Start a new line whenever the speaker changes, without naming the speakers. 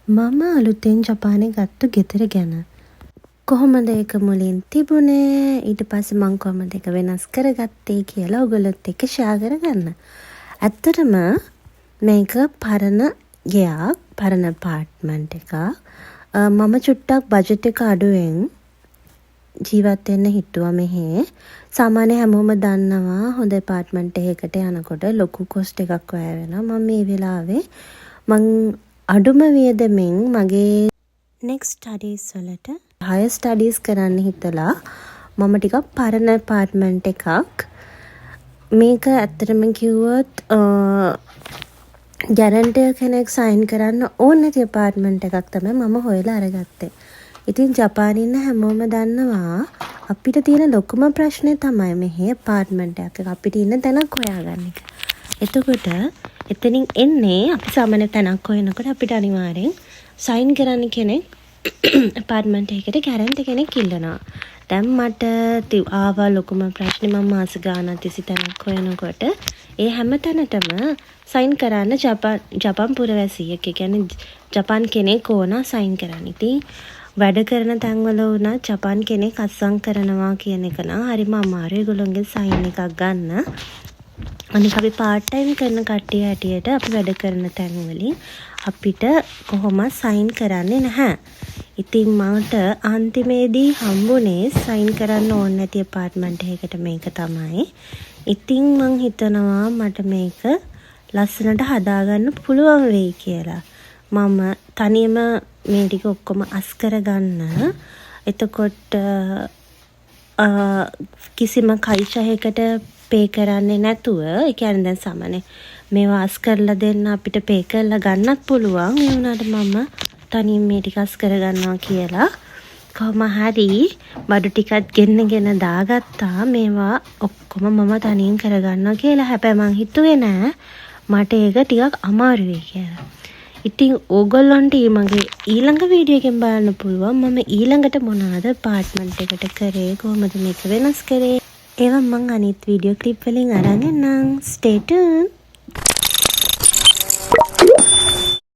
මම අලුතෙන් ජපානයේ ගත්තු ගෙදර ගැන. කොහොමද ඒක මුලින් තිබුණේ, ඊට පස්සේ මං කොහොමද ඒක වෙනස් කරගත්තේ කියලා ඔයගොල්ලොත් එක්ක ෂෙයා කරගන්න. ඇත්තටම මේක පරණ ගෙයක්, පරණ අපාර්ට්මන්ට් එකක්. මම චුට්ටක් බජට් එක අඩුවෙන් ජීවත් වෙන්න හිතුවා මෙහෙ. සාමාන්‍ය හැමෝම දන්නවා හොඳ අපාර්ට්මන්ට් එකකට යනකොට ලොකු කොස්ට් එකක් වැය වෙනවා. මම මේ වෙලාවේ අඩුම වියදමින් මගේ නෙක්ස්ට් ස්ටඩීස් වලට හයර් ස්ටඩීස් කරන්න හිතලා මම ටිකක් පරණ අපාර්ට්මන්ට් එකක්, මේක ඇත්තටම කිව්වොත් ගැරන්ටර් කෙනෙක් සයින් කරන්න ඕන නැති අපාර්ට්මන්ට් එකක් තමයි මම හොයලා අරගත්තේ. ඉතින් ජපානයේ ඉන්න හැමෝම දන්නවා අපිට තියෙන ලොකුම ප්‍රශ්නේ තමයි මෙහි අපාර්ට්මන්ට් එකක් අපිට ඉන්න තැනක් හොයාගන්න එක. එතකොට එතනින් එන්නේ අපි සාමාන්‍ය තැනක් හොයනකොට අපිට අනිවාර්යෙන් සයින් කරන්න කෙනෙක් අපාර්ට්මන්ට් එකකට ගැරන්ටි කෙනෙක් ඉල්ලනවා. දැන් මට ආවා ලොකුම ප්‍රශ්නේ, මම මාස ගානක් තිස්සේ තැනක් හොයනකොට ඒ හැම තැනටම සයින් කරන්න ජපාන් පුරවැසියෙක්, ඒ කියන්නේ ජපාන් කෙනෙක් ඕන සයින් කරන්න. ඉතින් වැඩ කරන තැන්වල වුණා ජපාන් කෙනෙක් අත්සන් කරනවා කියන එක නම් හරිම අමාරුයි ඒගොල්ලොන්ගේ සයින් එකක් ගන්න. අනික අපි පාර්ට් ටයිම් කරන කට්ටිය හැටියට අපි වැඩ කරන තැන්වලින් අපිට කොහොමද සයින් කරන්නේ නැහැ. ඉතින් මට අන්තිමේදී හම්බුනේ සයින් කරන්න ඕනේ නැති අපාර්ට්මන්ට් එකකට මේක තමයි. ඉතින් මං හිතනවා මට මේක ලස්සනට හදාගන්න පුළුවන් වෙයි කියලා. මම තනියම මේ ටික ඔක්කොම අස් කරගන්න. එතකොට කිසිම කයිෂයකට පේ කරන්නේ නැතුව, ඒ කියන්නේ දැන් සාමාන්‍ය මේවා අස් කරලා දෙන්න අපිට පේ කරලා ගන්නත් පුළුවන්. ඒ වුණාට මම තනියම මේ ටික අස් කරගන්නවා කියලා කොහොම හරි බඩු ටිකක් ගෙන්නගෙන දාගත්තා. මේවා ඔක්කොම මම තනියෙන් කරගන්නවා කියලා. හැබැයි මං හිතුවේ නෑ මට ඒක ටිකක් අමාරු වෙයි කියලා. ඉතින් ඕගොල්ලන්ට මගේ ඊළඟ වීඩියෝ එකෙන් බලන්න පුළුවන් මම ඊළඟට මොනවද අපාර්ට්මන්ට් එකට කරේ, කොහොමද මේක වෙනස් කරේ. ඒවා මං අනිත් වීඩියෝ ක්ලිප් වලින් අරන් එන්නම්. stay tuned.